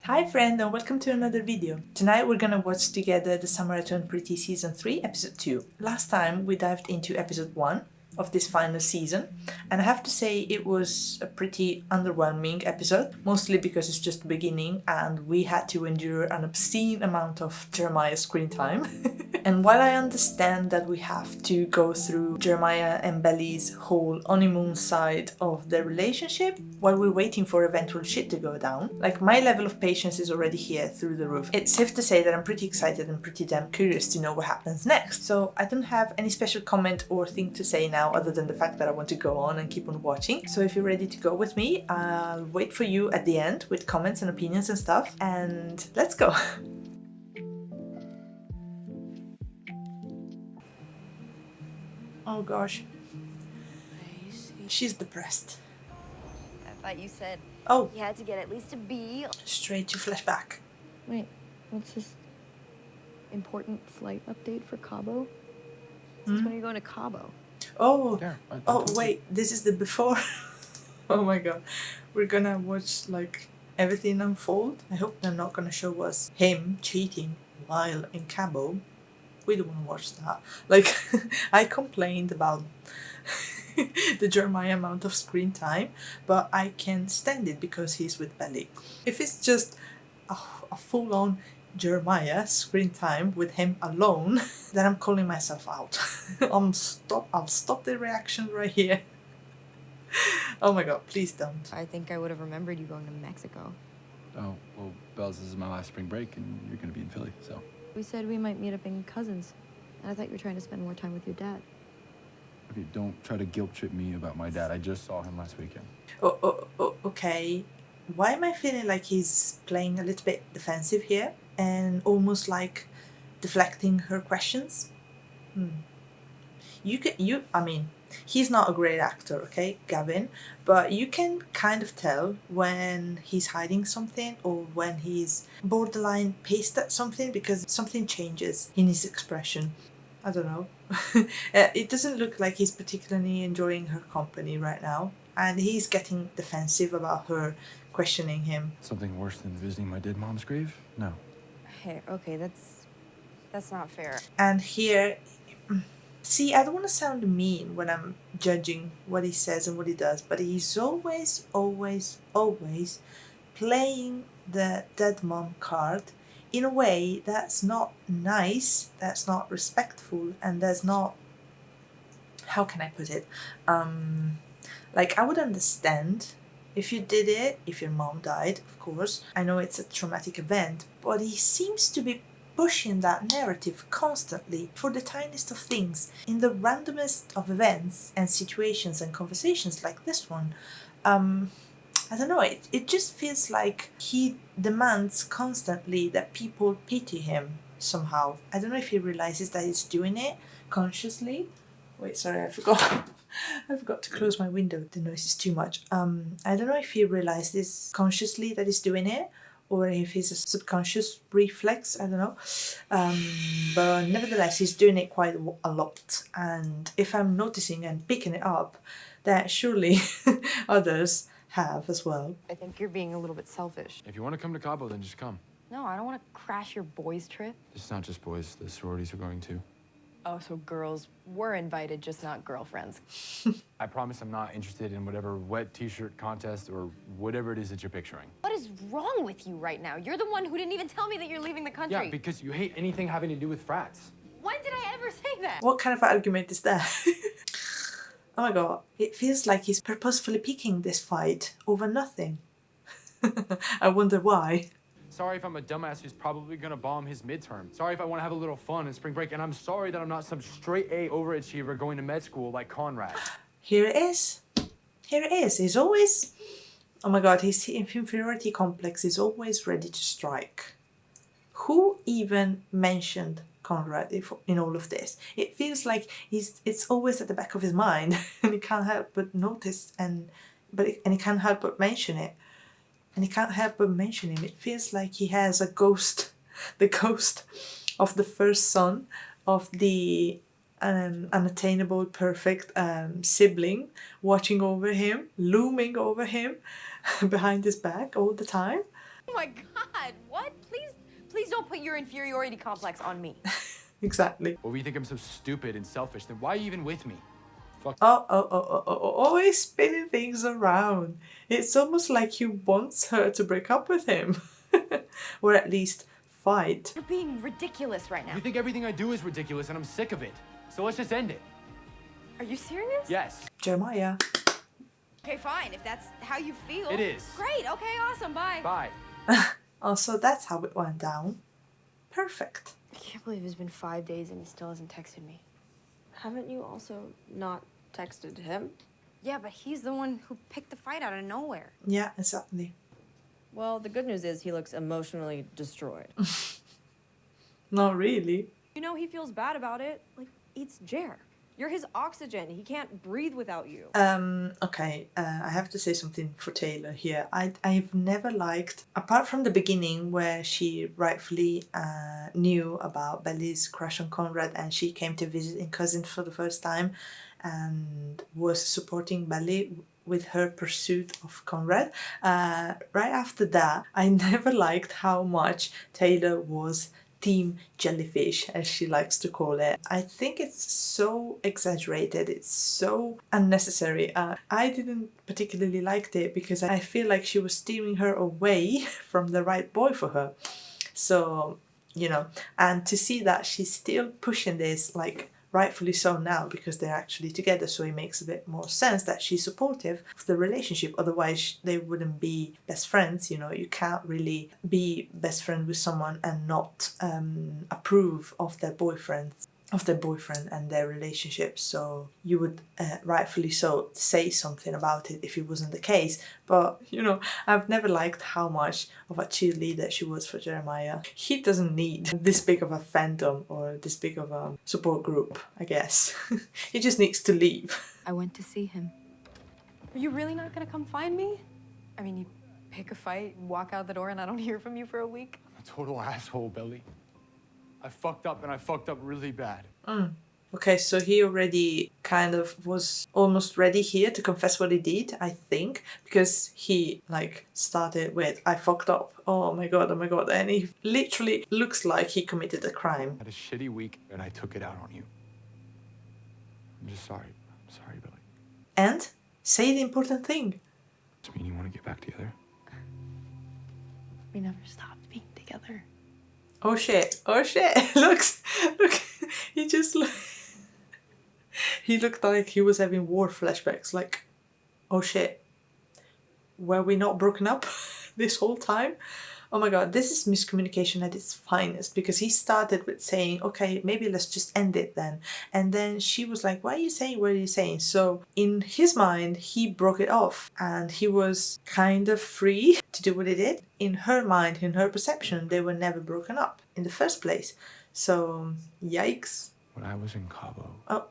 Hi friend and welcome to another video. Tonight we're gonna watch together the Summer I Turned Pretty Season 3 episode 2. Last time we dived into episode 1 of this final season and I have to say it was a pretty underwhelming episode, mostly because it's just the beginning and we had to endure an obscene amount of Jeremiah's screen time. And while I understand that we have to go through Jeremiah and Belly's whole honeymoon side of their relationship while we're waiting for eventual shit to go down, like my level of patience is already here through the roof. It's safe to say that I'm pretty excited and pretty damn curious to know what happens next. So I don't have any special comment or thing to say now other than the fact that I want to go on and keep on watching. So if you're ready to go with me, I'll wait for you at the end with comments and opinions and stuff, and let's go. Oh gosh. She's depressed. I thought you said you had to get at least a B. Straight to flashback. Wait, what's this important flight update for Cabo? Since when are you going to Cabo? Oh, Yeah, wait, this is the before. Oh my god. We're gonna watch like everything unfold. I hope they're not gonna show us him cheating while in Cabo. We don't want to watch that. Like, I complained about the Jeremiah amount of screen time, but I can stand it because he's with Belly. If it's just a full-on Jeremiah screen time with him alone, then I'm calling myself out. I'll stop the reaction right here. Oh my god, please don't. I think I would have remembered you going to Mexico. Oh, well, Bells, this is my last spring break, and you're gonna be in Philly, so. We said we might meet up in Cousins. And I thought you were trying to spend more time with your dad. Okay, don't try to guilt trip me about my dad. I just saw him last weekend. Okay. Why am I feeling like he's playing a little bit defensive here and almost like deflecting her questions? I mean, he's not a great actor, okay, Gavin, but you can kind of tell when he's hiding something or when he's borderline pissed at something because something changes in his expression. I don't know. It doesn't look like he's particularly enjoying her company right now, and he's getting defensive about her questioning him. Something worse than visiting my dead mom's grave? No. Hey, okay, that's not fair. And here, see, I don't want to sound mean when I'm judging what he says and what he does, but he's always playing the dead mom card in a way that's not nice, that's not respectful, and that's not, how can I put it? Like, I would understand if you did it, if your mom died, of course. I know it's a traumatic event, but he seems to be pushing that narrative constantly for the tiniest of things in the randomest of events and situations and conversations like this one. I don't know, it just feels like he demands constantly that people pity him somehow. I don't know if he realizes that he's doing it consciously. Wait, sorry, I forgot. I forgot to close my window. The noise is too much. I don't know if he realizes consciously that he's doing it, or if it's a subconscious reflex, I don't know. But nevertheless, he's doing it quite a lot. And if I'm noticing and picking it up, that surely others have as well. I think you're being a little bit selfish. If you want to come to Cabo, then just come. No, I don't want to crash your boys' trip. It's not just boys. The sororities are going too. Oh, so girls were invited, just not girlfriends. I promise I'm not interested in whatever wet t-shirt contest or whatever it is that you're picturing. What is wrong with you right now? You're the one who didn't even tell me that you're leaving the country. Yeah, because you hate anything having to do with frats. When did I ever say that? What kind of argument is that? Oh my god, it feels like he's purposefully picking this fight over nothing. I wonder why. Sorry if I'm a dumbass who's probably gonna bomb his midterm. Sorry if I want to have a little fun in spring break, and I'm sorry that I'm not some straight A overachiever going to med school like Conrad. Here it is. Here it is. He's always... Oh my god, his inferiority complex is always ready to strike. Who even mentioned Conrad in all of this? It feels like it's always at the back of his mind and he can't help but notice and he can't help but mention it. And he can't help but mention him. It feels like he has a ghost, the ghost of the first son of the unattainable, perfect sibling watching over him, looming over him behind his back all the time. Oh my God, what? Please don't put your inferiority complex on me. Exactly. Well, if you think I'm so stupid and selfish, then why are you even with me? Always spinning things around. It's almost like he wants her to break up with him. Or at least fight. You're being ridiculous right now. You think everything I do is ridiculous and I'm sick of it. So let's just end it. Are you serious? Yes. Jeremiah. Okay, fine, if that's how you feel. It is. Great, okay, awesome, bye. Bye. Oh, so that's how it went down. Perfect. I can't believe it's been 5 days and he still hasn't texted me. Haven't you also not texted him? Yeah, but he's the one who picked the fight out of nowhere. Yeah, exactly. Well, the good news is he looks emotionally destroyed. Not really. You know, he feels bad about it. Like, it's Jer. You're his oxygen. He can't breathe without you. Okay, I have to say something for Taylor here. I've never liked, apart from the beginning where she rightfully knew about Belly's crush on Conrad and she came to visit in Cousin for the first time and was supporting Belly with her pursuit of Conrad. Right after that, I never liked how much Taylor was Team Jellyfish, as she likes to call it. I think it's so exaggerated, it's so unnecessary. I didn't particularly like it because I feel like she was steering her away from the right boy for her. So, you know, and to see that she's still pushing this, like, rightfully so now because they're actually together, so it makes a bit more sense that she's supportive of the relationship. Otherwise they wouldn't be best friends. You know, you can't really be best friend with someone and not approve of their boyfriend and their relationship. So you would rightfully so say something about it if it wasn't the case. But you know, I've never liked how much of a cheerleader she was for Jeremiah. He doesn't need this big of a fandom or this big of a support group, I guess. He just needs to leave. I went to see him. Are you really not gonna come find me? I mean, you pick a fight, walk out the door, and I don't hear from you for a week? I'm a total asshole, Belly. I fucked up and I fucked up really bad. Okay, so he already kind of was almost ready here to confess what he did, I think, because he like started with, I fucked up, oh my god, and he literally looks like he committed a crime. I had a shitty week and I took it out on you. I'm just sorry. I'm sorry, Belly. And say the important thing. Does it mean you want to get back together? We never stopped being together. Oh shit, look, he just he looked like he was having war flashbacks, like, oh shit, were we not broken up this whole time? Oh my god, this is miscommunication at its finest, because he started with saying, okay, maybe let's just end it then. And then she was like, what are you saying? So in his mind, he broke it off and he was kind of free to do what he did. In her mind, in her perception, they were never broken up in the first place. So, yikes. When I was in Cabo, Oh.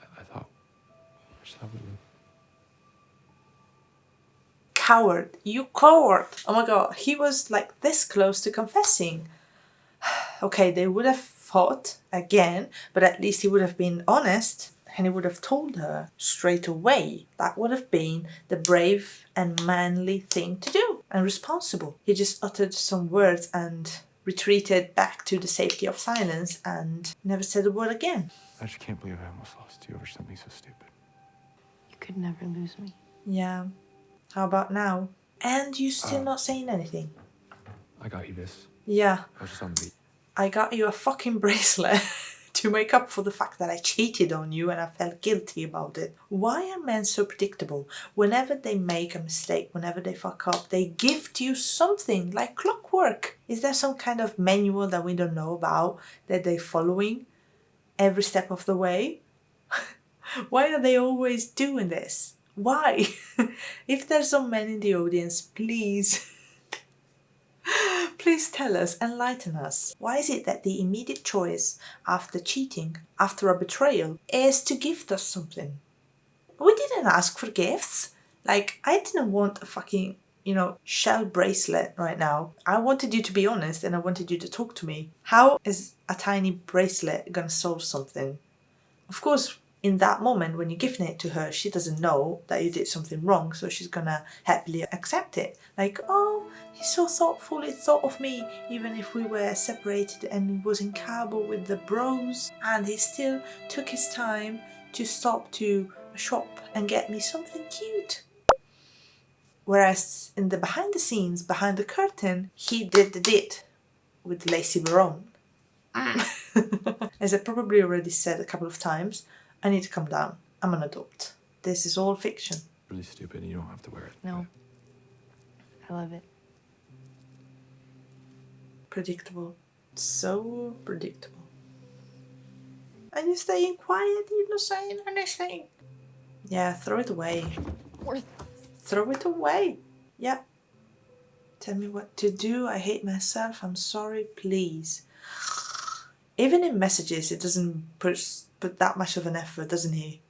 I just thought we would. Coward, you coward. Oh my god, he was like this close to confessing. Okay, they would have fought again, but at least he would have been honest and he would have told her straight away. That would have been the brave and manly thing to do and responsible. He just uttered some words and retreated back to the safety of silence and never said a word again. I just can't believe I almost lost you over something so stupid. You could never lose me. Yeah. How about now? And you still not saying anything? I got you this. Yeah. I was just on the beat. I got you a fucking bracelet to make up for the fact that I cheated on you and I felt guilty about it. Why are men so predictable? Whenever they make a mistake, whenever they fuck up, they gift you something like clockwork. Is there some kind of manual that we don't know about that they're following every step of the way? Why are they always doing this? Why? If there's some men in the audience, please tell us, enlighten us. Why is it that the immediate choice after cheating, after a betrayal, is to gift us something? We didn't ask for gifts. Like, I didn't want a fucking, shell bracelet right now. I wanted you to be honest and I wanted you to talk to me. How is a tiny bracelet gonna solve something? Of course, in that moment when you're gifting it to her, she doesn't know that you did something wrong, so she's gonna happily accept it. Like, oh, he's so thoughtful, he thought of me, even if we were separated and he was in Cabo with the bros, and he still took his time to stop to a shop and get me something cute. Whereas in the behind the scenes, behind the curtain, he did the deed with Lacey Barone. As I probably already said a couple of times, I need to calm down. I'm an adult. This is all fiction. Really stupid, and you don't have to wear it. No. I love it. Predictable. So predictable. And you're staying quiet, you're not saying anything. Yeah, throw it away. Throw it away. Yeah. Tell me what to do. I hate myself. I'm sorry, please. Even in messages, it doesn't put that much of an effort, doesn't he?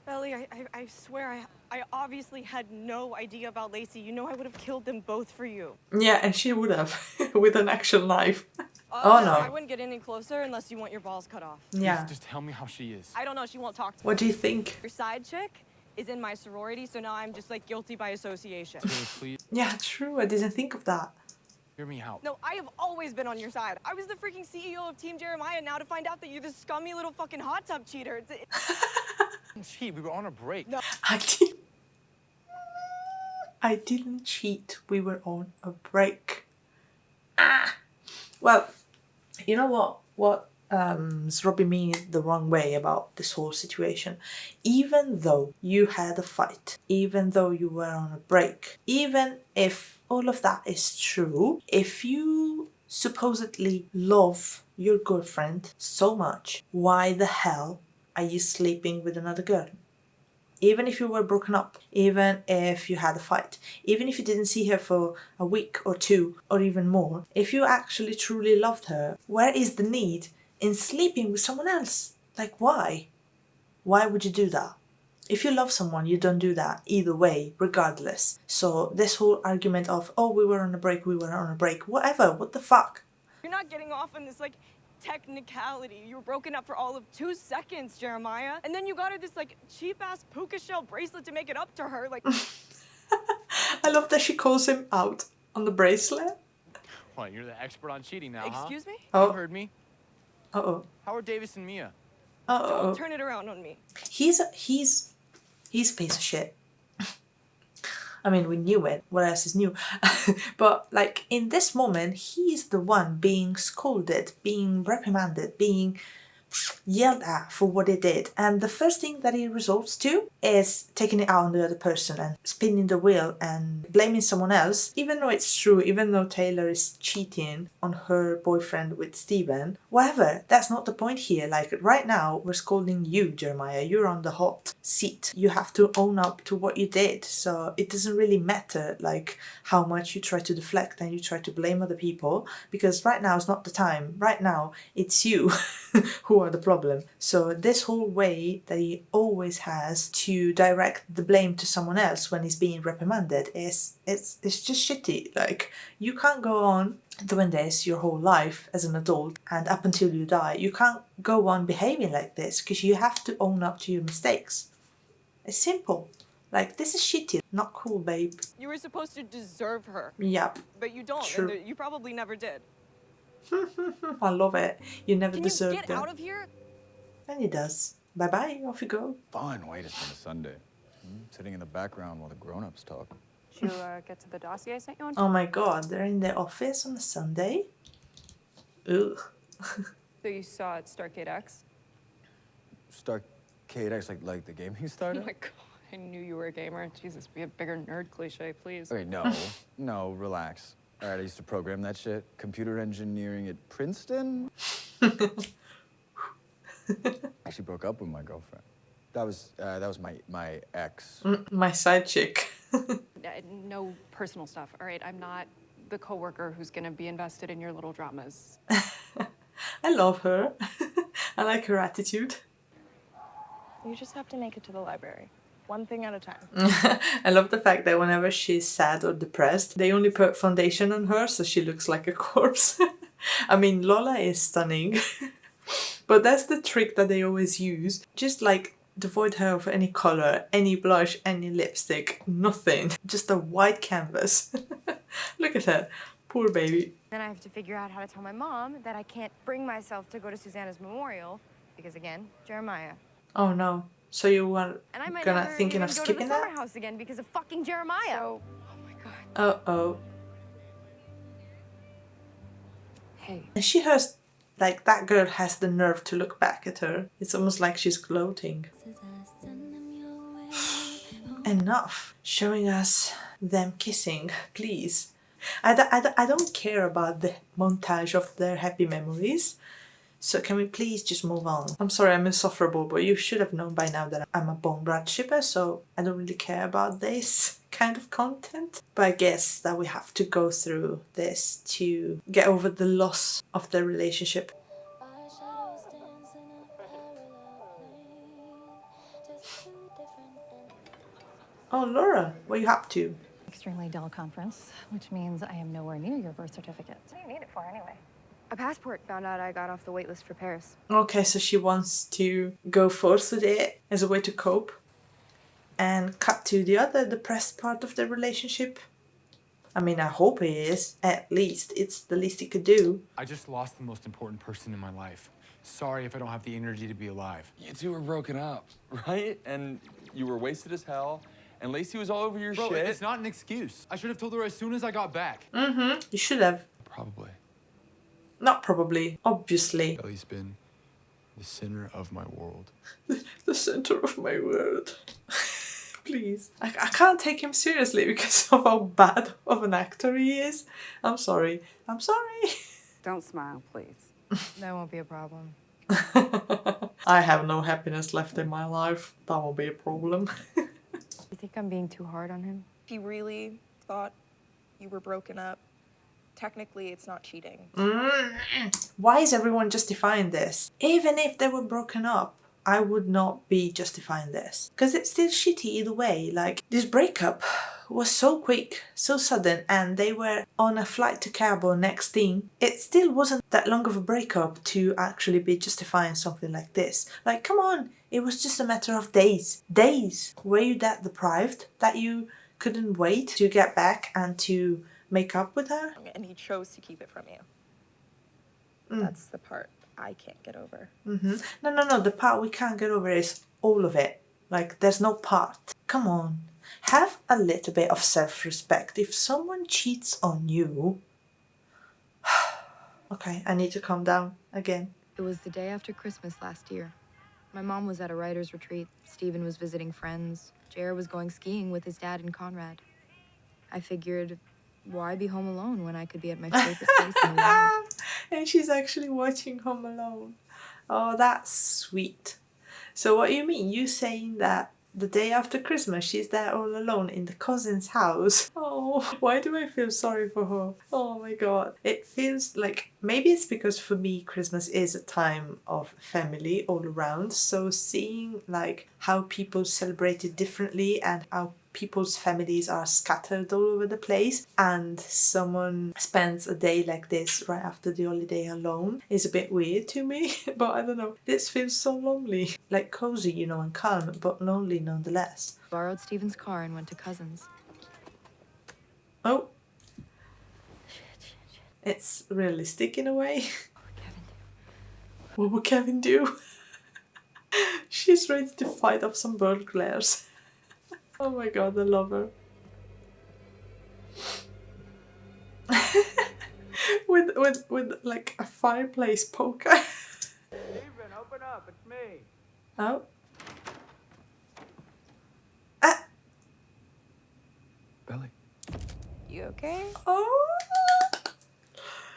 Belly, I swear I obviously had no idea about Lacey. You know I would have killed them both for you. Yeah, and she would have. With an actual knife. Oh no. I wouldn't get any closer unless you want your balls cut off. Yeah. Just tell me how she is. I don't know, she won't talk to me. What do you think? Your side chick is in my sorority, so now I'm just like guilty by association. Please Yeah, true. I didn't think of that. hear me out. No, I have always been on your side. I was the freaking CEO of Team Jeremiah, now to find out that you're this scummy little fucking hot tub cheater. Cheat. We were on a break. No. I didn't cheat. We were on a break. Well, you know what is rubbing me the wrong way about this whole situation? Even though you had a fight, even though you were on a break, even if all of that is true, if you supposedly love your girlfriend so much, why the hell are you sleeping with another girl? Even if you were broken up, even if you had a fight, even if you didn't see her for a week or two or even more, if you actually truly loved her, where is the need in sleeping with someone else? Like, why? Why would you do that? If you love someone, you don't do that either way, regardless. So this whole argument of, oh, we were on a break, whatever, what the fuck? You're not getting off on this, like, technicality. You were broken up for all of 2 seconds, Jeremiah. And then you got her this, like, cheap-ass puka shell bracelet to make it up to her, like... I love that she calls him out on the bracelet. What, you're the expert on cheating now, Excuse me? Oh. You heard me. Uh-oh. How are Davis and Mia? Uh-oh. Don't turn it around on me. He's a piece of shit. I mean, we knew it. What else is new? But, like, in this moment, he's the one being scolded, being reprimanded, being yelled at for what he did. And the first thing that he resorts to is taking it out on the other person and spinning the wheel and blaming someone else. Even though it's true, even though Taylor is cheating on her boyfriend with Steven, whatever, that's not the point here. Like, right now, we're scolding you, Jeremiah. You're on the hot seat. You have to own up to what you did. So it doesn't really matter, like, how much you try to deflect and you try to blame other people, because right now is not the time. Right now, it's you who are the problem. So this whole way that he always has to direct the blame to someone else when he's being reprimanded is it's just shitty. Like, you can't go on doing this your whole life as an adult and up until you die. You can't go on behaving like this because you have to own up to your mistakes. It's simple. Like, this is shitty. Not cool, babe. You were supposed to deserve her. Yep. But you don't, True. and you probably never did. I love it. You never Can you deserved get it. out of here? And he does. Bye-bye, off you go. Fine way to spend a Sunday. Sitting in the background while the grown-ups talk. Did you get to the dossier I sent you on? Oh my god, they're in the office on a Sunday? Ugh. So you saw it Starcade X? Starcade X, like the game you Oh started? my god, I knew you were a gamer. Jesus, be a bigger nerd cliche, please. Okay, no, no, relax. All right, I used to program that shit. Computer engineering at Princeton? Actually broke up with my girlfriend. That was my ex. My side chick. No personal stuff, all right? I'm not the coworker who's gonna be invested in your little dramas. I love her. I like her attitude. You just have to make it to the library. One thing at a time. I love the fact that whenever she's sad or depressed, they only put foundation on her so she looks like a corpse. I mean, Lola is stunning. But that's the trick that they always use. Just like devoid her of any color, any blush, any lipstick, nothing. Just a white canvas. Look at her. Poor baby. Then I have to figure out how to tell my mom that I can't bring myself to go to Susanna's memorial because, again, Jeremiah. Oh no. So you were And I might gonna never thinking even of go to the skipping summer that? house again because of fucking Jeremiah. So, Oh my god. Uh-oh. hey, And she has, like, that girl has the nerve to look back at her. It's almost like she's gloating. Enough showing us them kissing, please. I don't care about the montage of their happy memories. So can we please just move on? I'm sorry I'm insufferable, but you should have known by now that I'm a bonrad shipper, so I don't really care about this kind of content. But I guess that we have to go through this to get over the loss of their relationship. Oh, Laura, what are you up to? Extremely dull conference, which means I am nowhere near your birth certificate. What do you need it for anyway? A passport. Found out I got off the wait list for Paris. Okay, so she wants to go forth with it as a way to cope. And cut to the other depressed part of the relationship. I mean, I hope it is. At least. It's the least he could do. I just lost the most important person in my life. Sorry if I don't have the energy to be alive. You two were broken up, right? And you were wasted as hell. And Lacey was all over your Bro, shit. it's not an excuse. I should have told her as soon as I got back. Mm-hmm. You should have. Probably. Not probably. Obviously. Belly's been the center of my world. The center of my world. Please. I can't take him seriously because of how bad of an actor he is. I'm sorry. I'm sorry. Don't smile, please. That won't be a problem. I have no happiness left in my life. That won't be a problem. You think I'm being too hard on him? If you really thought you were broken up, technically it's not cheating. Why is everyone justifying this? Even if they were broken up, I would not be justifying this. Because it's still shitty either way. Like, this breakup was so quick, so sudden, and they were on a flight to Cabo next thing. It still wasn't that long of a breakup to actually be justifying something like this. Like, come on, it was just a matter of days. Days! Were you that deprived that you couldn't wait to get back and to make up with her? And he chose to keep it from you. That's the part I can't get over. No, the part we can't get over is all of it. Like, there's no part. Come on. Have a little bit of self-respect. If someone cheats on you... Okay, I need to calm down again. It was the day after Christmas last year. My mom was at a writer's retreat. Steven was visiting friends. Jer was going skiing with his dad and Conrad. I figured, why be home alone when I could be at my favorite place in the world? And she's actually watching Home Alone. Oh, that's sweet. So what you mean? You saying that the day after Christmas she's there all alone in the cousin's house? Oh, why do I feel sorry for her? Oh my god. It feels like, maybe it's because for me Christmas is a time of family all around. So seeing like how people celebrate it differently and how people's families are scattered all over the place, and someone spends a day like this right after the holiday alone is a bit weird to me. But I don't know, this feels so lonely. Like cozy, you know, and calm, but lonely nonetheless. Borrowed Steven's car and went to Cousins. Oh. It's realistic in a way. What would Kevin do? She's ready to fight off some burglars. Oh my god, I love her. with like a fireplace poker. Steven, open up, it's me. Oh. Belly. You okay? Oh.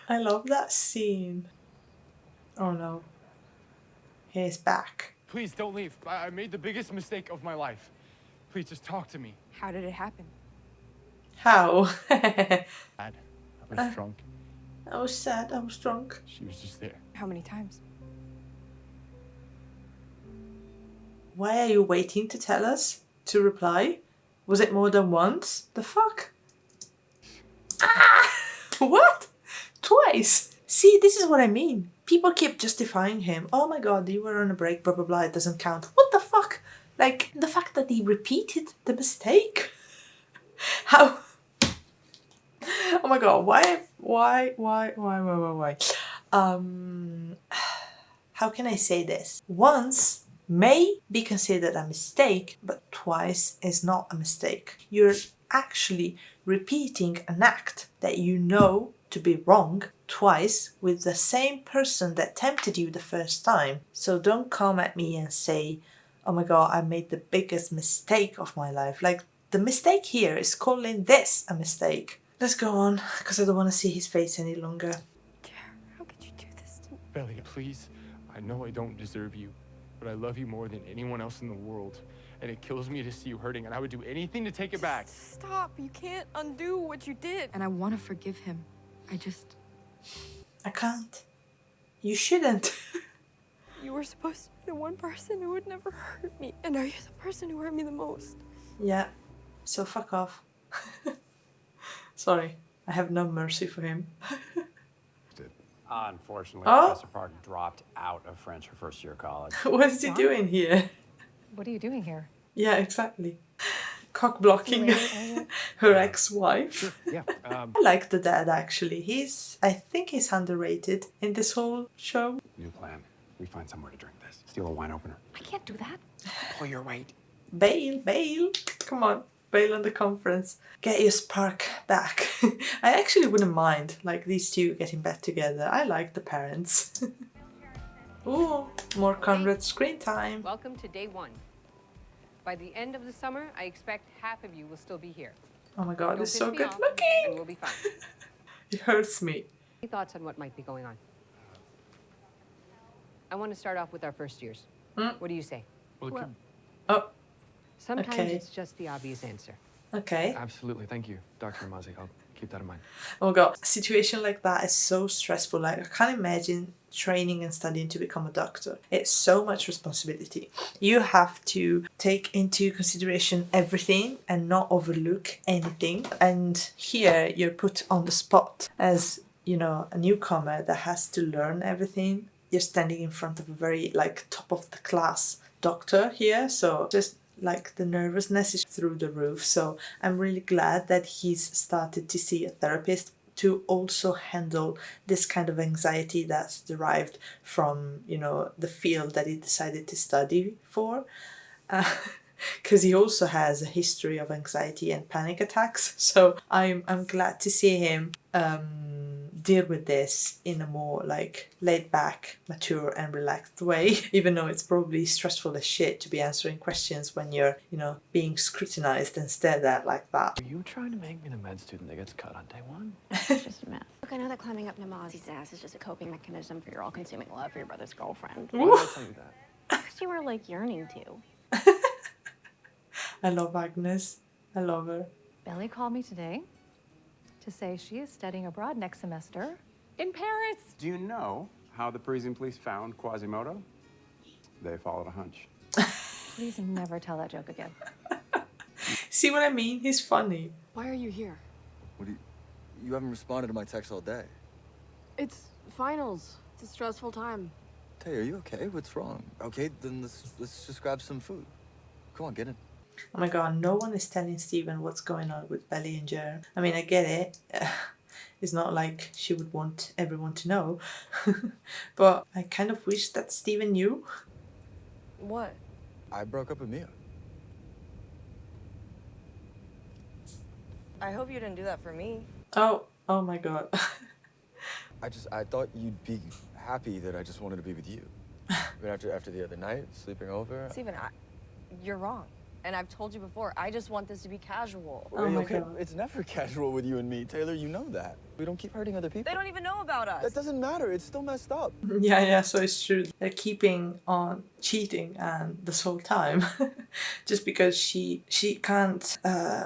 I love that scene. Oh no. He's back. Please don't leave. I made the biggest mistake of my life. Please just talk to me. How did it happen? How? I was drunk. I was sad, I was drunk. She was just there. How many times? Why are you waiting to tell us? To reply? Was it more than once? The fuck? Ah! What? Twice? See, this is what I mean. People keep justifying him. Oh my god, you were on a break, blah blah blah, it doesn't count. What the fuck? Like, the fact that he repeated the mistake? How? Oh my god, why? How can I say this? Once may be considered a mistake, but twice is not a mistake. You're actually repeating an act that you know to be wrong twice with the same person that tempted you the first time. So don't come at me and say, oh my god, I made the biggest mistake of my life. Like, the mistake here is calling this a mistake. Let's go on, because I don't want to see his face any longer. How could you do this to me? Belly, please. I know I don't deserve you, but I love you more than anyone else in the world. And it kills me to see you hurting, and I would do anything to take it back. Stop. You can't undo what you did. And I want to forgive him. I can't. You shouldn't. You were supposed to be the one person who would never hurt me. And now you're the person who hurt me the most. Yeah, so fuck off. Sorry, I have no mercy for him. Unfortunately, Oh. Professor Park dropped out of French her first year of college. What is he doing here? What are you doing here? Yeah, exactly. Cock blocking her ex-wife. Yeah. I like the dad actually. I think he's underrated in this whole show. New plan. We find somewhere to drink this. Steal a wine opener. I can't do that. Pull your weight. Bail. Come on, bail on the conference. Get your spark back. I actually wouldn't mind, like, these two getting back together. I like the parents. Ooh, more Conrad screen time. Welcome to day 1. By the end of the summer, I expect half of you will still be here. Oh my god, Don't it's piss so me good off, looking. And we'll be fine. It hurts me. Any thoughts on what might be going on? I want to start off with our first years. What do you say? Well, Oh, Sometimes okay. it's just the obvious answer. okay. absolutely. Thank you, Dr. Mazi. I'll keep that in mind. Oh my god, a situation like that is so stressful. Like, I can't imagine training and studying to become a doctor. It's so much responsibility. You have to take into consideration everything and not overlook anything. And here you're put on the spot as, you know, a newcomer that has to learn everything. You're standing in front of a very, like, top of the class doctor here, so just like the nervousness is through the roof. So I'm really glad that he's started to see a therapist to also handle this kind of anxiety that's derived from, you know, the field that he decided to study for. Because he also has a history of anxiety and panic attacks. So I'm glad to see him deal with this in a more, like, laid back, mature and relaxed way, even though it's probably stressful as shit to be answering questions when you're, you know, being scrutinized and stared at like that. Are you trying to make me the med student that gets cut on day 1? It's just a myth. Look, I know that climbing up Namazi's ass is just a coping mechanism for your all-consuming love for your brother's girlfriend. Why did I tell you that? Because you were, like, yearning to. I love Agnes. I love her. Belly called me today to say she is studying abroad next semester. In Paris! Do you know how the Parisian police found Quasimodo? They followed a hunch. Please never tell that joke again. See what I mean? He's funny. Why are you here? What do you haven't responded to my text all day. It's finals. It's a stressful time. Tay, are you okay? What's wrong? Okay, then let's just grab some food. Come on, get in. Oh my god, no one is telling Stephen what's going on with Belly and Jer. I mean, I get it. It's not like she would want everyone to know. But I kind of wish that Stephen knew. What? I broke up with Mia. I hope you didn't do that for me. Oh my god. I thought you'd be happy that I just wanted to be with you. But after the other night, sleeping over. Steven, you're wrong. And I've told you before, I just want this to be casual. Oh my okay, God. it's never casual with you and me, Taylor. You know that. We don't keep hurting other people. They don't even know about us. That doesn't matter. It's still messed up. Yeah, so it's true. They're keeping on cheating and this whole time. Just because she can't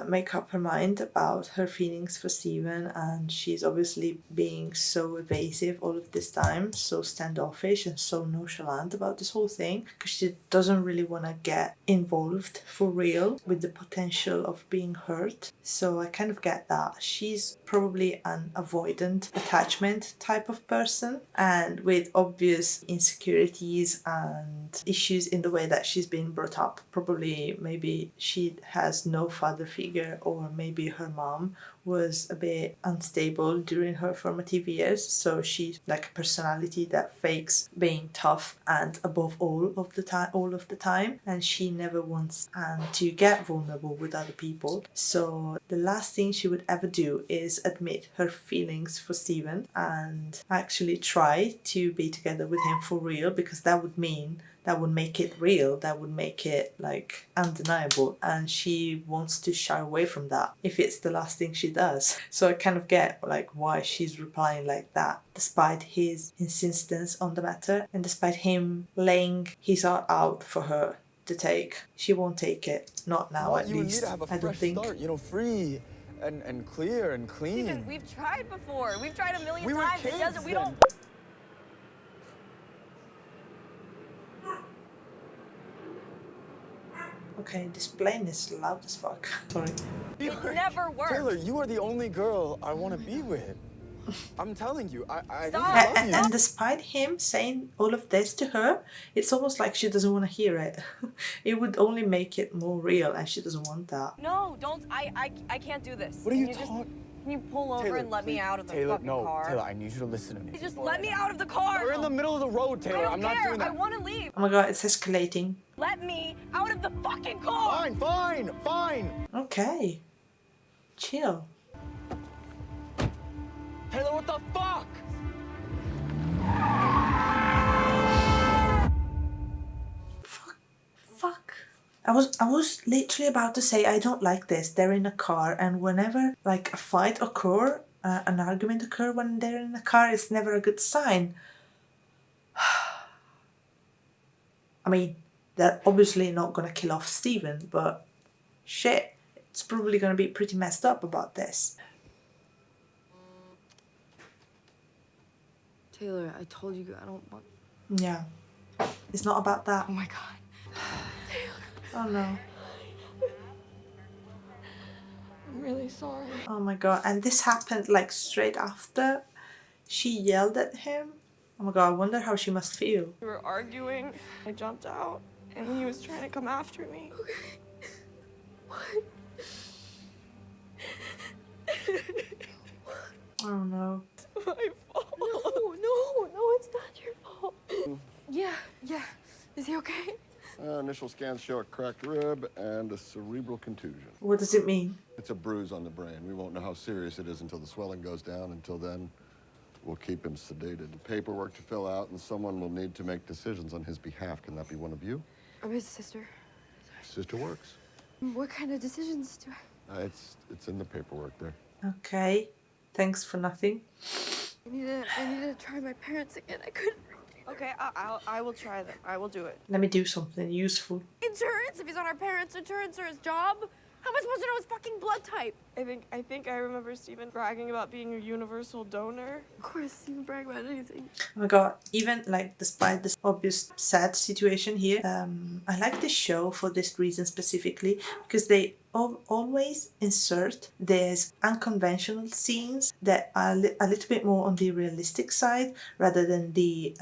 make up her mind about her feelings for Stephen, and she's obviously being so evasive all of this time, so standoffish and so nonchalant about this whole thing, because she doesn't really want to get involved for real with the potential of being hurt. So I kind of get that. She's probably an avoidant attachment type of person, and with obvious insecurities and issues in the way that she's been brought up. Probably maybe she has no father figure, or maybe her mom was a bit unstable during her formative years, so she's like a personality that fakes being tough and above all of the time, and she never wants to get vulnerable with other people. So the last thing she would ever do is admit her feelings for Steven and actually try to be together with him for real, because that would make it real, that would make it like undeniable, and she wants to shy away from that if it's the last thing she does. So I kind of get like why she's replying like that, despite his insistence on the matter and despite him laying his heart out for her to take. She won't take it, not now at You least. and me to have a I don't fresh think. start, you know, free and clear and clean. Steven, we've tried before. We've tried a million We were times. kids It doesn't. We then. don't. Okay, this plane is loud as fuck. Sorry. It never works. Taylor, you are the only girl I want to be with. I'm telling you, I really Stop. love you. And despite him saying all of this to her, it's almost like she doesn't want to hear it. It would only make it more real, and she doesn't want that. No, don't. I can't do this. What are you Can talking? Can you pull over Taylor, and let me out of the Taylor, fucking no, car? Taylor, I need you to listen to me. Just let me out of the car. We're in the middle of the road, Taylor. I don't I'm care. not doing that. I want to leave. Oh my god, it's escalating. Let me out of the fucking car. Fine. Okay. Chill. Taylor, what the fuck? Fuck. I was literally about to say I don't like this. They're in a car, and whenever like a fight occur, an argument occur when they're in a car, it's never a good sign. I mean, they're obviously not gonna kill off Steven, but shit, it's probably gonna be pretty messed up about this. Taylor, I told you I don't want... Yeah. It's not about that. Oh my god. Oh no. I'm really sorry. Oh my god. And this happened like straight after she yelled at him. Oh my god, I wonder how she must feel. We were arguing. I jumped out, and he was trying to come after me. Okay. What? Oh no. It's my fault. No, it's not your fault. Yeah. Is he okay? Initial scans show a cracked rib and a cerebral contusion. What does it mean? It's a bruise on the brain. We won't know how serious it is until the swelling goes down. Until then, we'll keep him sedated. Paperwork to fill out, and someone will need to make decisions on his behalf. Can that be one of you? I'm his sister. Sister works. What kind of decisions do I... It's in the paperwork there. Okay. Thanks for nothing. I need to try my parents again. I couldn't... Okay, I will try that. I will do it. Let me do something useful. Insurance? If he's on our parents' insurance or his job? How am I supposed to know his fucking blood type? I think I remember Steven bragging about being a universal donor. Of course, Steven brag about anything. Oh my god, even like despite this obvious sad situation here, I like this show for this reason specifically, because they always insert these unconventional scenes that are a little bit more on the realistic side rather than the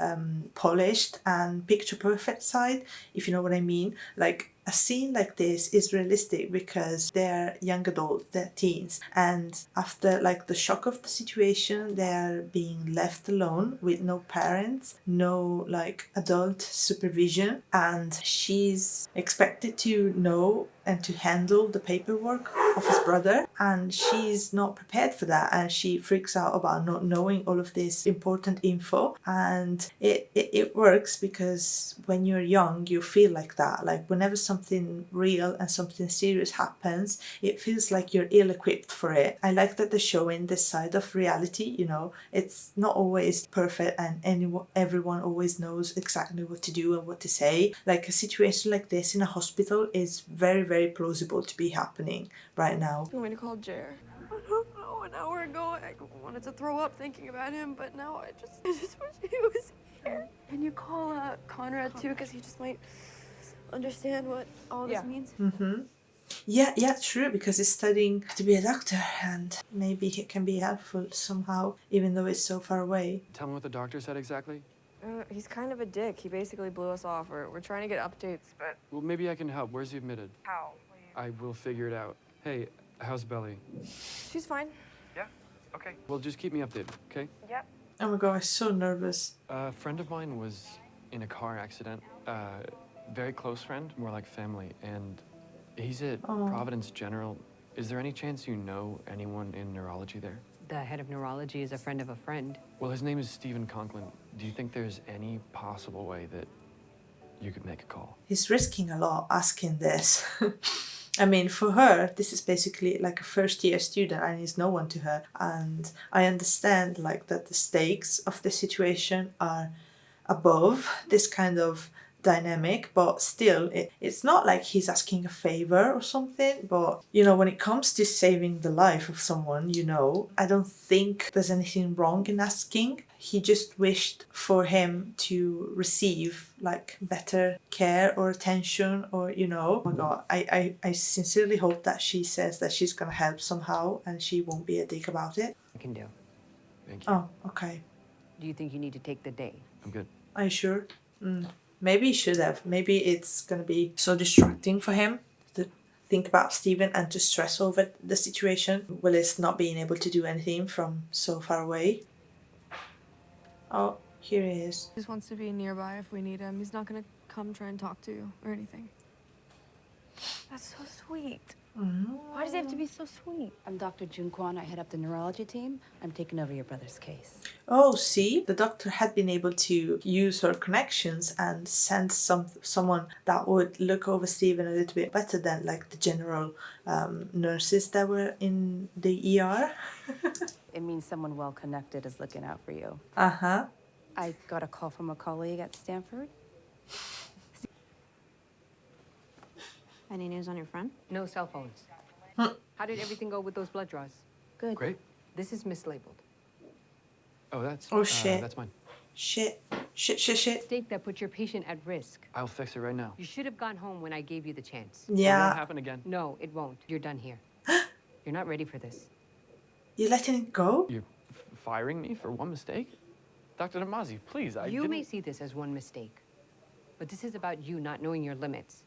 polished and picture perfect side, if you know what I mean. Like a scene like this is realistic because they're young adults, they're teens, and after like the shock of the situation, they're being left alone with no parents, no like adult supervision, and she's expected to know and to handle the paperwork of his brother, and she's not prepared for that, and she freaks out about not knowing all of this important info. And it works because when you're young you feel like that, like whenever something real and something serious happens, it feels like you're ill-equipped for it. I like that they're showing this side of reality, you know, it's not always perfect and everyone always knows exactly what to do and what to say. Like a situation like this in a hospital is very, very plausible to be happening right now. You want me to call Jer? I don't know. An hour ago, I wanted to throw up thinking about him, but now I just wish he was here. Can you call Conrad too, because he just might understand what all this means? Mm-hmm. Yeah, true, because he's studying to be a doctor and maybe he can be helpful somehow, even though it's so far away. Tell me what the doctor said exactly. He's kind of a dick. He basically blew us off. We're trying to get updates, but... Well, maybe I can help. Where's he admitted? How? I will figure it out. Hey, how's Belly? She's fine. Yeah, okay. Well, just keep me updated, okay? Yep. Oh my god, I'm so nervous. A friend of mine was in a car accident. Very close friend, more like family, and he's at Providence General. Is there any chance you know anyone in neurology there? The head of neurology is a friend of a friend. Well, his name is Stephen Conklin. Do you think there's any possible way that you could make a call? He's risking a lot asking this. I mean, for her, this is basically like a first-year student and he's no one to her. And I understand like that the stakes of the situation are above this kind of dynamic, but still it's not like he's asking a favor or something. But you know, when it comes to saving the life of someone, you know, I don't think there's anything wrong in asking. He just wished for him to receive like better care or attention, or you know, oh my god, I sincerely hope that she says that she's gonna help somehow and she won't be a dick about it. I can do. Thank you. Oh, okay. Do you think you need to take the day? I'm good. Are you sure? Maybe he should have. Maybe it's gonna be so distracting for him to think about Stephen and to stress over the situation. Willis not being able to do anything from so far away. Oh, here he is. He just wants to be nearby if we need him. He's not gonna come try and talk to you or anything. That's so sweet. Why does it have to be so sweet? I'm Dr. Jun Kwan. I head up the neurology team. I'm taking over your brother's case. Oh, see, the doctor had been able to use her connections and send someone that would look over Stephen a little bit better than like the general nurses that were in the ER. It means someone well-connected is looking out for you. Uh-huh. I got a call from a colleague at Stanford. Any news on your friend? No cell phones. How did everything go with those blood draws? Good. Great. This is mislabeled. Oh, that's... Oh, shit. That's mine. Shit. Mistake that put your patient at risk. I'll fix it right now. You should have gone home when I gave you the chance. It Yeah. won't happen again. No, it won't. You're done here. You're not ready for this. You're letting it go? You're firing me for one mistake? Dr. Namazi, please, You may see this as one mistake, but this is about you not knowing your limits,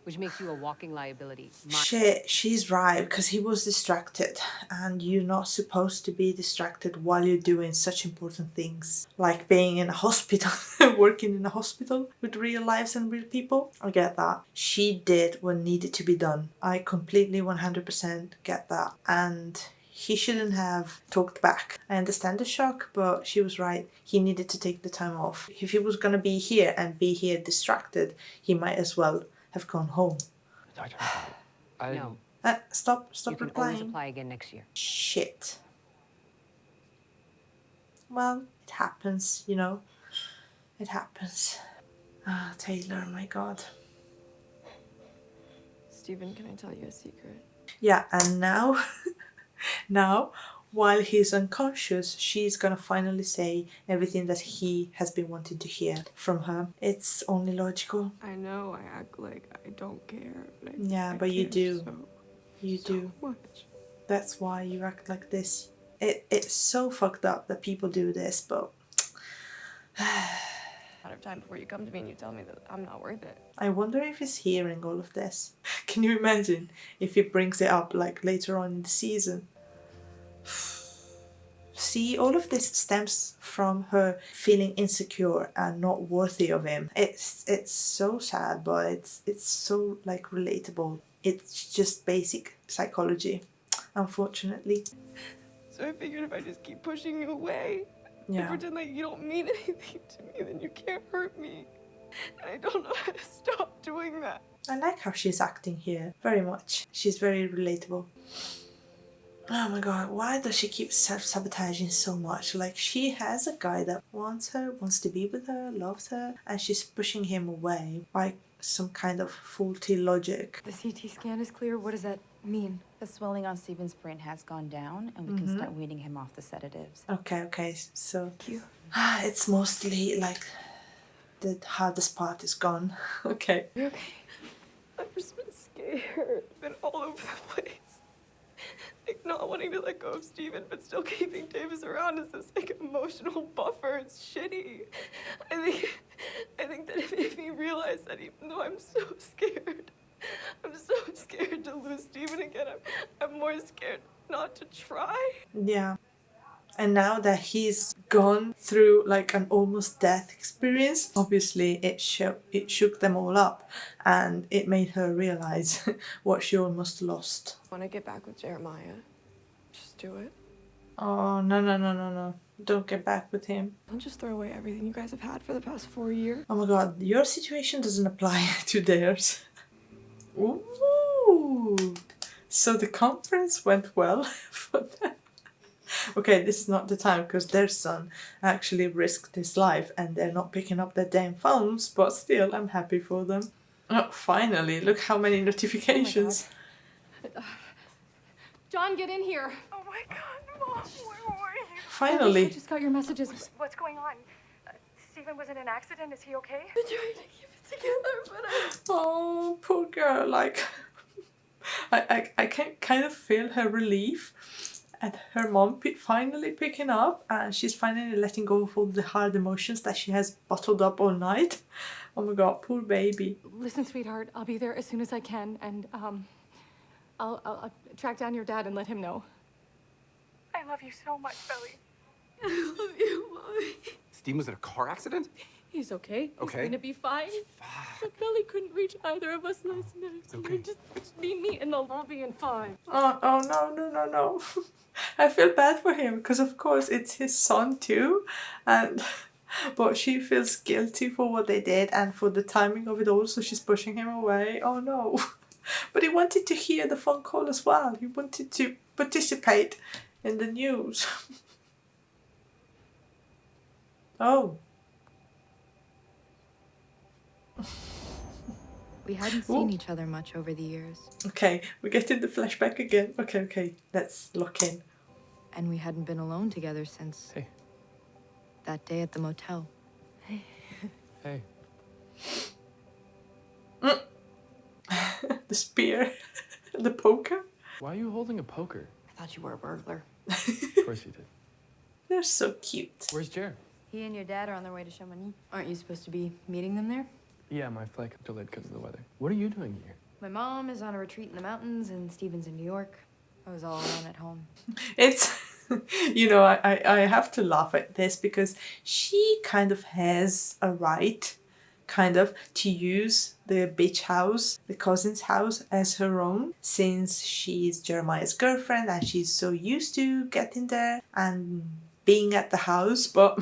which makes you a walking liability. Shit, she's right, because he was distracted, and you're not supposed to be distracted while you're doing such important things, like being in a hospital, working in a hospital with real lives and real people. I get that. She did what needed to be done. I completely 100% get that, and he shouldn't have talked back. I understand the shock, but she was right. He needed to take the time off. If he was gonna be here and be here distracted, he might as well have gone home. Doctor, No. Stop You can replying. always apply again next year. Shit. Well, it happens, you know. It happens. Ah, Taylor, my god. Stephen, can I tell you a secret? Yeah, and now, now, while he's unconscious, she's gonna finally say everything that he has been wanting to hear from her. It's only logical. I know I act like I don't care. But I But you care do. You do. much. That's why you act like this. It's so fucked up that people do this, but Out of time before you come to me and you tell me that I'm not worth it. I wonder if he's hearing all of this. Can you imagine if he brings it up like later on in the season? See, all of this stems from her feeling insecure and not worthy of him. It's so sad, but it's so like relatable. It's just basic psychology, unfortunately. So I figured if I just keep pushing you away and Yeah. pretend like you don't mean anything to me, then you can't hurt me. And I don't know how to stop doing that. I like how she's acting here, very much. She's very relatable. Oh my god, why does she keep self-sabotaging so much? Like, she has a guy that wants her, wants to be with her, loves her, and she's pushing him away by some kind of faulty logic. The CT scan is clear. What does that mean? The swelling on Stephen's brain has gone down, and we can start weaning him off the sedatives. Okay, so it's mostly like the hardest part is gone. Okay. You're okay. just been scared. Been all over the place. Like, not wanting to let go of Steven, but still keeping Davis around as this, like, emotional buffer. It's shitty. I think that it made me realize that even though I'm so scared to lose Steven again, I'm more scared not to try. Yeah. And now that he's gone through like an almost death experience, obviously it shook them all up, and it made her realize what she almost lost. Want to get back with Jeremiah? Just do it. Oh, no. Don't get back with him. Don't just throw away everything you guys have had for the past 4 years. Oh my god, your situation doesn't apply to theirs. Ooh. So the conference went well for them. Okay, this is not the time because their son actually risked his life and they're not picking up their damn phones, but still, I'm happy for them. Oh, finally, look how many notifications. Oh John, get in here. Oh my God, Mom, where were you? Finally. I just got your messages. What's going on? Steven was in an accident. Is he okay? I've been trying to keep it together, but Oh, poor girl, like, I can kind of feel her relief at her mom finally picking up, and she's finally letting go of all the hard emotions that she has bottled up all night. Oh my god, poor baby. Listen, sweetheart, I'll be there as soon as I can, and I'll track down your dad and let him know. I love you so much, Belly. I love you, Mommy. Steven was in a car accident? He's okay. Okay. He's gonna be fine. But Belly couldn't reach either of us last night. It's okay. Just meet me in the lobby in 5. Oh no. I feel bad for him because of course it's his son too, but she feels guilty for what they did and for the timing of it all, so she's pushing him away. Oh no. But he wanted to hear the phone call as well. He wanted to participate in the news. Oh. We hadn't seen each other much over the years. Okay, we're getting the flashback again. Okay, let's lock in. And we hadn't been alone together since that day at the motel. Hey. The spear. The poker. Why are you holding a poker? I thought you were a burglar. Of course you did. They're so cute. Where's Jer? He and your dad are on their way to Chamonix. Aren't you supposed to be meeting them there? Yeah, my flight got delayed because of the weather. What are you doing here? My mom is on a retreat in the mountains and Steven's in New York. I was all alone at home. It's, you know, I have to laugh at this because she kind of has a right, kind of, to use the beach house, the cousin's house, as her own, since she's Jeremiah's girlfriend and she's so used to getting there and being at the house, but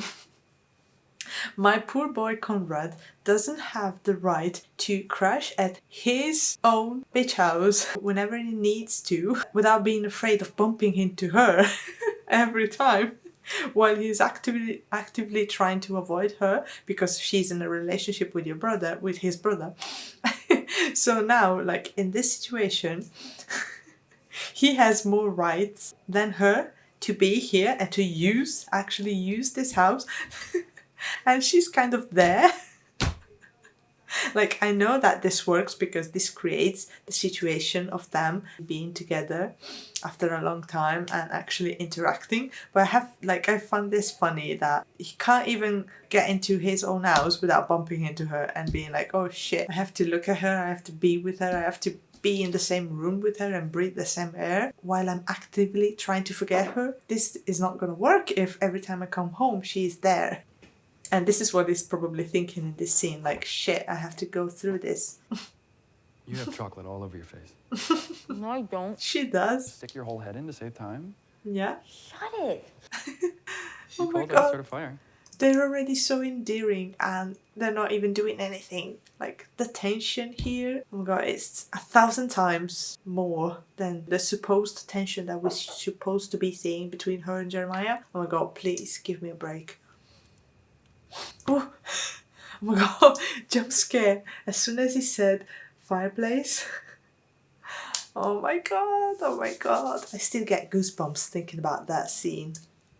my poor boy Conrad doesn't have the right to crash at his own beach house whenever he needs to without being afraid of bumping into her every time while he's actively trying to avoid her because she's in a relationship with his brother. So now, like in this situation, he has more rights than her to be here and to actually use this house. And she's kind of there. Like, I know that this works because this creates the situation of them being together after a long time and actually interacting. But I find this funny that he can't even get into his own house without bumping into her and being like, oh shit, I have to look at her, I have to be with her, I have to be in the same room with her and breathe the same air while I'm actively trying to forget her. This is not gonna work if every time I come home she's there. And this is what he's probably thinking in this scene, like, shit, I have to go through this. You have chocolate all over your face. No, I don't. She does. Stick your whole head in to save time. Yeah. Shut it. Oh my Called god. us sort of fire. They're already so endearing and they're not even doing anything. Like, the tension here, oh my god, it's 1,000 times more than the supposed tension that we're supposed to be seeing between her and Jeremiah. Oh my god, please give me a break. Oh my god, jump scare. As soon as he said fireplace. Oh my god. I still get goosebumps thinking about that scene.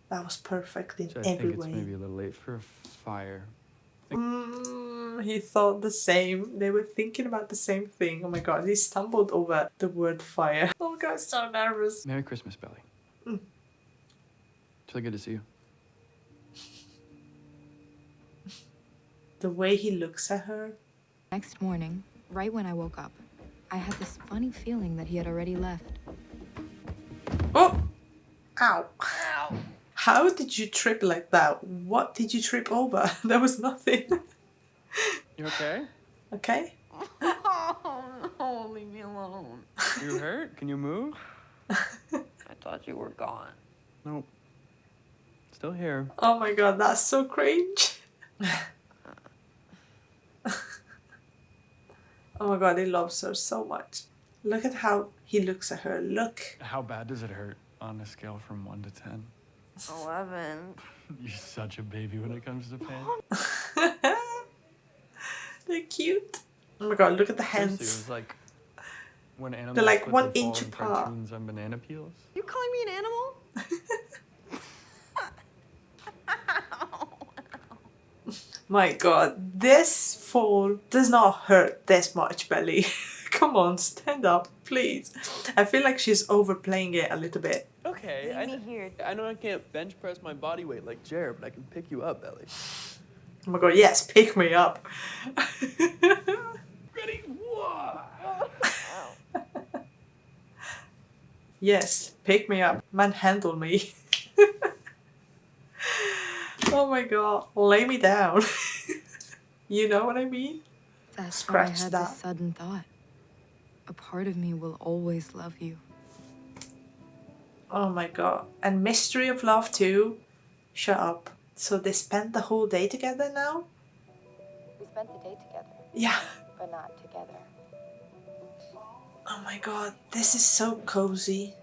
That was perfect in So I every think it's way. maybe a little late for a fire. He thought the same. They were thinking about the same thing. Oh my god, he stumbled over the word fire. Oh my god, so nervous. Merry Christmas, Belly. It's really good to see you. The way he looks at her. Next morning, right when I woke up, I had this funny feeling that he had already left. Oh! Ow. Ow. How did you trip like that? What did you trip over? There was nothing. You okay? Okay? Oh, no, leave me alone. You hurt? Can you move? I thought you were gone. Nope. Still here. Oh my god, that's so cringe. Oh my god, he loves her so much. Look at how he looks at her. Look. How bad does it hurt on a scale from 1 to 10? 11. You're such a baby when it comes to pain. They're cute. Oh my god, look at the hands. Seriously, it was like when animals They're like put 1 their inch fallen apart. cartoons on banana peels. You calling me an animal? My god, this fall does not hurt this much, Belly. Come on, stand up, please. I feel like she's overplaying it a little bit. Okay, I know I can't bench press my body weight like Jared, but I can pick you up, Belly. Oh my god, yes, pick me up. Ready? Whoa! Yes, pick me up. Manhandle me. Oh my god, lay me down. You know what I mean? That's why I Scratch had that. this sudden thought. A part of me will always love you. Oh my god. And mystery of love too. Shut up. So they spent the whole day together now? We spent the day together. Yeah. But not together. Oh my god, this is so cozy.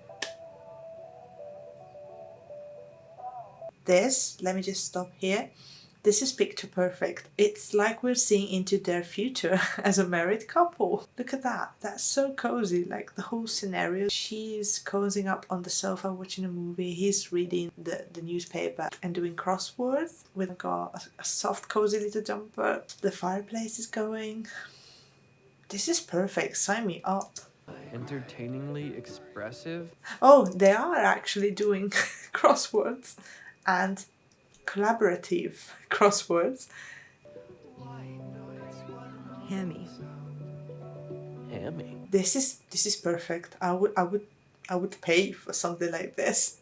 This, let me just stop here. This is picture perfect. It's like we're seeing into their future as a married couple. Look at that. That's so cozy. Like the whole scenario. She's cozying up on the sofa watching a movie. He's reading the newspaper and doing crosswords with a soft cozy little jumper. The fireplace is going. This is perfect. Sign me up. Entertainingly expressive? Oh, they are actually doing crosswords and collaborative crosswords. Hammy. Hammy? This is perfect. I would pay for something like this.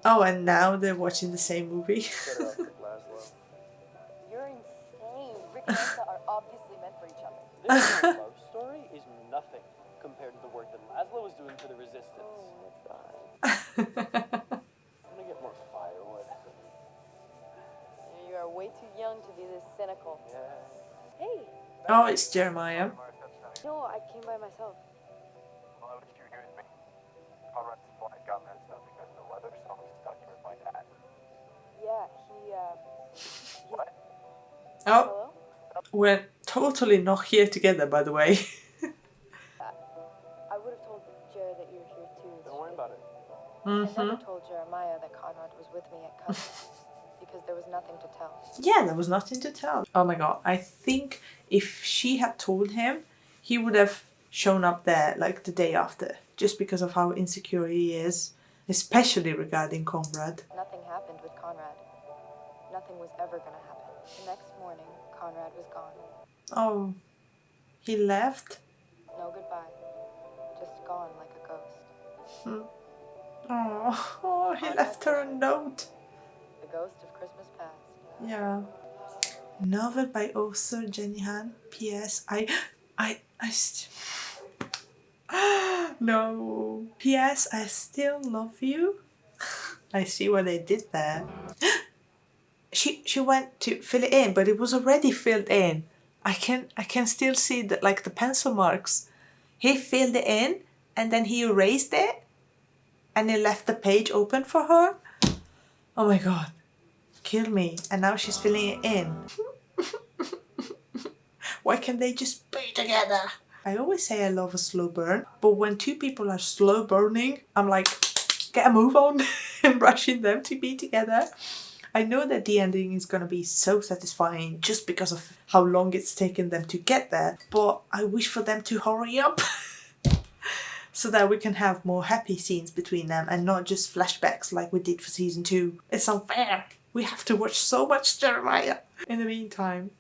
Oh, and now they're watching the same movie. You're insane. Rick and Elsa are obviously meant for each other. This love story is nothing compared to the work that Laszlo was doing for the Resistance. I'm gonna get more firewood. You are way too young to be this cynical. Yeah. Hey. Oh, it's Jeremiah. No, I came by myself. Well, I wish you were here with me. Conrad's flight got messed up because of the weather, so I'm stuck here with my dad. Yeah, What? Oh, we're totally not here together, by the way. I would have told Jared that you're here too. Don't worry about it. I never told Jeremiah that Conrad was with me at Cabo because there was nothing to tell. Yeah, there was nothing to tell. Oh my god, I think if she had told him, he would have shown up there like the day after, just because of how insecure he is, especially regarding Conrad. Nothing happened with Conrad. Nothing was ever gonna happen. The next morning, Conrad was gone. Oh, he left? No goodbye. Just gone like a ghost. Oh, he left her a note. The ghost of Christmas past. Yeah. Novel by author Jenny Han. P.S. No. P.S. I still love you. I see what they did there. She went to fill it in, but it was already filled in. I can still see that, like the pencil marks. He filled it in and then he erased it and he left the page open for her. Oh my god. Kill me. And now she's filling it in. Why can't they just be together? I always say I love a slow burn, but when two people are slow burning, I'm like, get a move on and rushing them to be together. I know that the ending is gonna be so satisfying just because of how long it's taken them to get there, but I wish for them to hurry up so that we can have more happy scenes between them and not just flashbacks like we did for season 2. It's unfair. We have to watch so much Jeremiah in the meantime.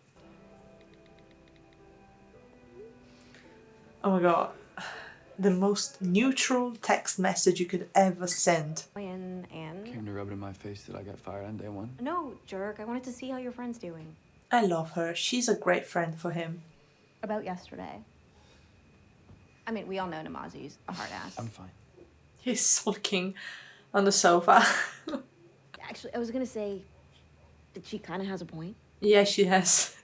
Oh my god. The most neutral text message you could ever send. And Came to rub it in my face that I got fired on day 1. no, jerk. I wanted to see how your friend's doing. I love her. She's a great friend for him. About yesterday. I mean, we all know Namazi's a hard ass. I'm fine. He's sulking on the sofa. Actually, I was gonna say that she kind of has a point. Yeah, she has.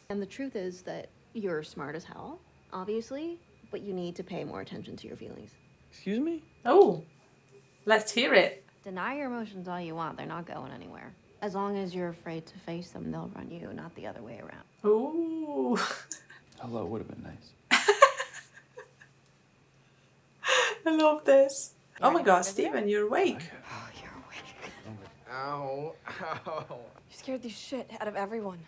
And the truth is that you're smart as hell, obviously, but you need to pay more attention to your feelings. Excuse me? Oh, let's hear it. Deny your emotions all you want, they're not going anywhere. As long as you're afraid to face them, they'll run you, not the other way around. Ooh. Hello would have been nice. I love this. Oh my god, Steven, you're awake. Ow. Ow. You scared the shit out of everyone.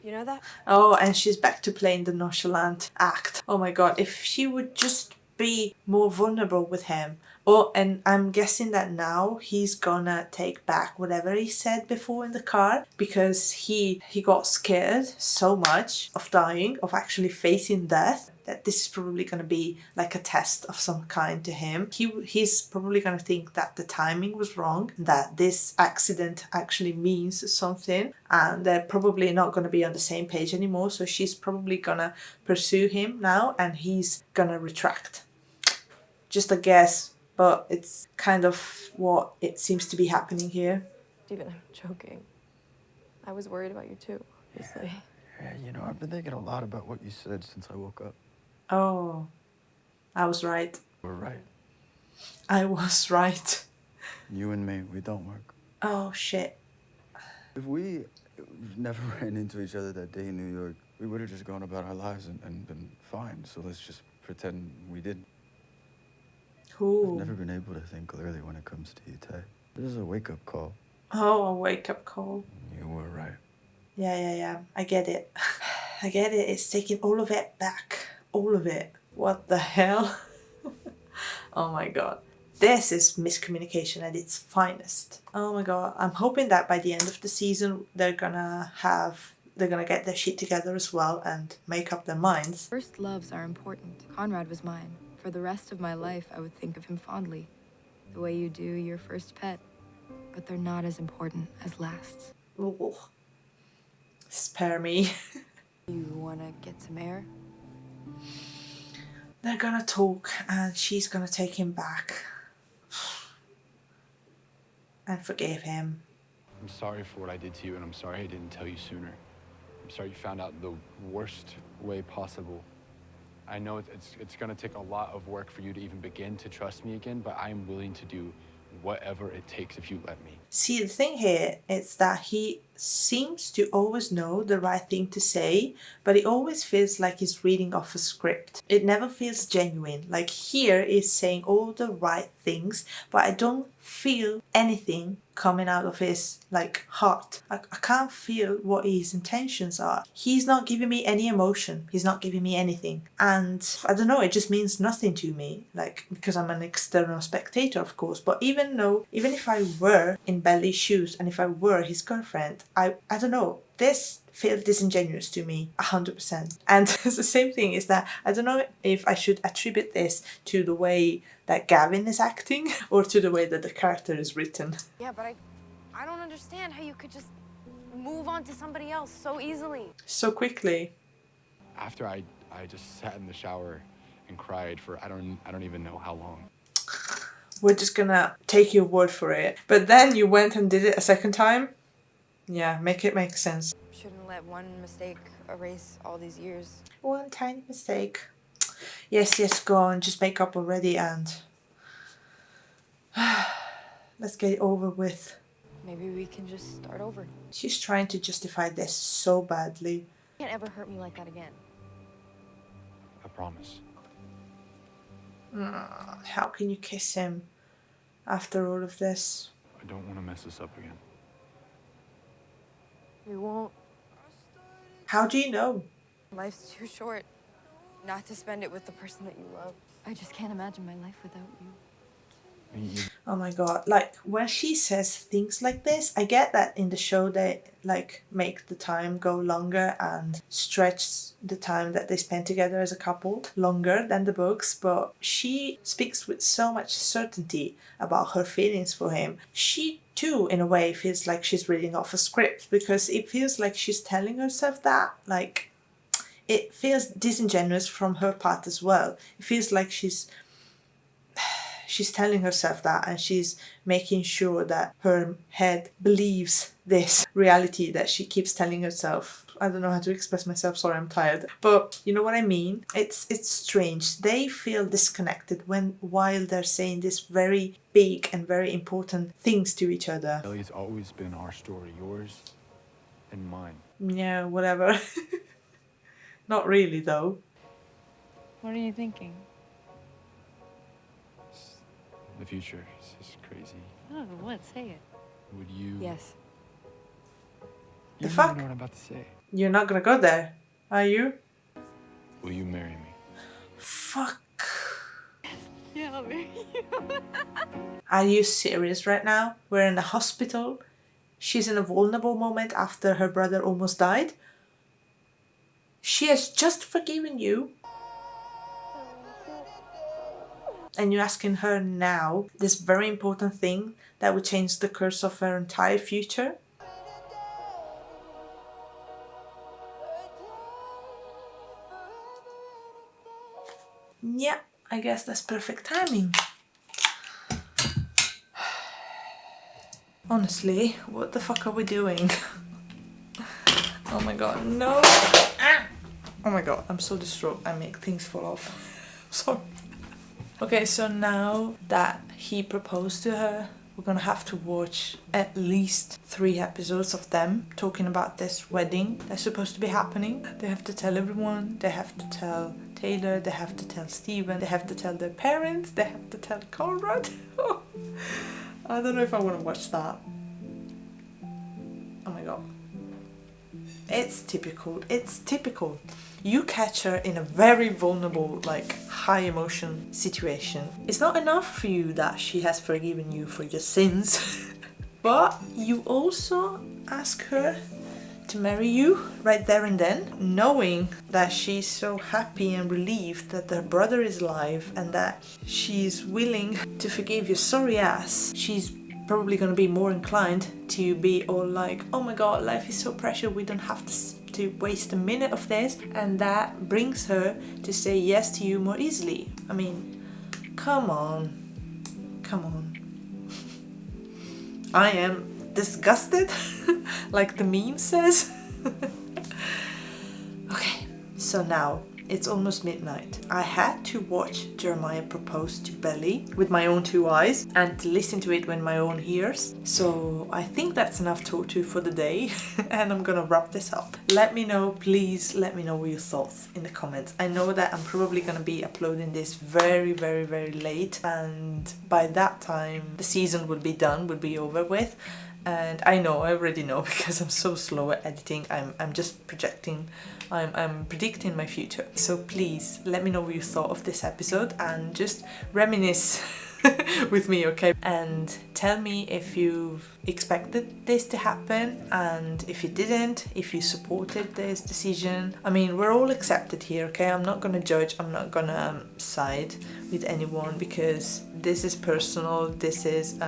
You know that? Oh, and she's back to playing the nonchalant act. Oh my god, if she would just be more vulnerable with him. Oh, and I'm guessing that now he's gonna take back whatever he said before in the car because he got scared so much of dying, of actually facing death, that this is probably gonna be like a test of some kind to him. He's probably gonna think that the timing was wrong, that this accident actually means something, and they're probably not gonna be on the same page anymore, so she's probably gonna pursue him now and he's gonna retract. Just a guess, but it's kind of what it seems to be happening here. Steven, I'm joking. I was worried about you too, obviously. Yeah, you know, I've been thinking a lot about what you said since I woke up. Oh, I was right. We're right. I was right. You and me, we don't work. Oh, shit. If we never ran into each other that day in New York, we would have just gone about our lives and been fine. So let's just pretend we did. Ooh. I've never been able to think clearly when it comes to you, Tay. This is a wake-up call. Oh, a wake-up call. You were right. Yeah. I get it. I get it. It's taking all of it back. All of it. What the hell? Oh my god. This is miscommunication at its finest. Oh my god. I'm hoping that by the end of the season they're gonna get their shit together as well and make up their minds. First loves are important. Conrad was mine. For the rest of my life, I would think of him fondly, the way you do your first pet. But they're not as important as lasts. Ooh. Spare me. You wanna get some air? They're gonna talk and she's gonna take him back. And forgive him. I'm sorry for what I did to you, and I'm sorry I didn't tell you sooner. I'm sorry you found out the worst way possible. I know it's going to take a lot of work for you to even begin to trust me again, but I am willing to do whatever it takes if you let me. See, the thing here is that he seems to always know the right thing to say, but it always feels like he's reading off a script. It never feels genuine. Like here is saying all the right things, but I don't feel anything coming out of his heart. I can't feel what his intentions are. He's not giving me any emotion. He's not giving me anything. And I don't know, it just means nothing to me. Because I'm an external spectator, of course. But even if I were in Belly's shoes and if I were his girlfriend, I don't know, this feels disingenuous to me 100%. And the same thing is that I don't know if I should attribute this to the way that Gavin is acting or to the way that the character is written. Yeah, but I don't understand how you could just move on to somebody else so easily. So quickly. After I just sat in the shower and cried for I don't even know how long. We're just gonna take your word for it. But then you went and did it a second time? Yeah, make it make sense. Shouldn't let one mistake erase all these years. One tiny mistake. Yes, go on, just make up already and let's get it over with. Maybe we can just start over. She's trying to justify this so badly. You can't ever hurt me like that again. I promise. How can you kiss him after all of this? I don't want to mess this up again. You won't. How do you know? Life's too short not to spend it with the person that you love. I just can't imagine my life without you. Oh my god, like when she says things like this, I get that in the show they like make the time go longer and stretch the time that they spend together as a couple longer than the books, but she speaks with so much certainty about her feelings for him. She too, in a way, feels like she's reading off a script, because it feels like she's telling herself that, like, it feels disingenuous from her part as well. It feels like she's telling herself that, and she's making sure that her head believes this reality that she keeps telling herself. I don't know how to express myself, sorry, I'm tired. But you know what I mean? It's strange. They feel disconnected while they're saying this very big and very important things to each other. Belly's always been our story, yours and mine. Yeah, whatever. Not really though. What are you thinking? The future is just crazy. Oh, what? Say it. Would you? Yes. The fuck? Know what I'm about to say. You're not gonna go there, are you? Will you marry me? Fuck. Yeah, I'll marry you. Are you serious right now? We're in a hospital. She's in a vulnerable moment after her brother almost died. She has just forgiven you. And you're asking her now this very important thing that would change the course of her entire future? Yeah, I guess that's perfect timing. Honestly, what the fuck are we doing? Oh my god, no! Ah! Oh my god, I'm so distraught. I make things fall off. Sorry. Okay, so now that he proposed to her, we're gonna have to watch at least 3 episodes of them talking about this wedding that's supposed to be happening. They have to tell everyone, they have to tell Taylor, they have to tell Steven, they have to tell their parents, they have to tell Conrad. I don't know if I want to watch that. Oh my god. It's typical. It's typical. You catch her in a very vulnerable, like, high emotion situation. It's not enough for you that she has forgiven you for your sins, but you also ask her to marry you right there and then, knowing that she's so happy and relieved that her brother is alive and that she's willing to forgive your sorry ass. She's probably gonna be more inclined to be all like, oh my god, life is so precious, we don't have to waste a minute of this, and that brings her to say yes to you more easily. I mean, come on. I am disgusted, like the meme says. Okay, so now it's almost midnight. I had to watch Jeremiah propose to Belly with my own 2 eyes and to listen to it with my own ears. So I think that's enough torture for the day and I'm gonna wrap this up. Let me know, please let me know your thoughts in the comments. I know that I'm probably gonna be uploading this very, very, very late, and by that time the season will be done, will be over with. And I already know because I'm so slow at editing. I'm just projecting, I'm predicting my future. So please let me know what you thought of this episode and just reminisce with me, okay? And tell me if you expected this to happen, and if you didn't, if you supported this decision. I mean, we're all accepted here, okay? I'm not gonna judge, I'm not gonna side with anyone, because this is personal, this is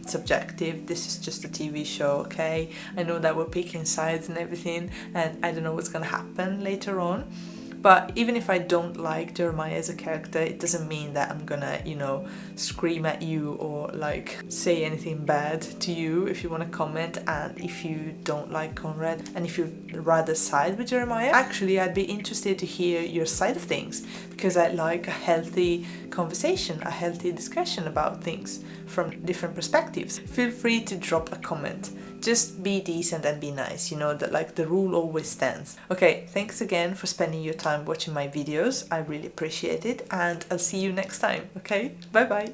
subjective, this is just a TV show, okay? I know that we're picking sides and everything, and I don't know what's gonna happen later on. But even if I don't like Jeremiah as a character, it doesn't mean that I'm gonna, you know, scream at you or like say anything bad to you if you want to comment. And if you don't like Conrad and if you'd rather side with Jeremiah, actually I'd be interested to hear your side of things, because I like a healthy conversation, a healthy discussion about things from different perspectives. Feel free to drop a comment. Just be decent and be nice, you know, that like the rule always stands. Okay, thanks again for spending your time watching my videos. I really appreciate it, and I'll see you next time, okay? Bye bye!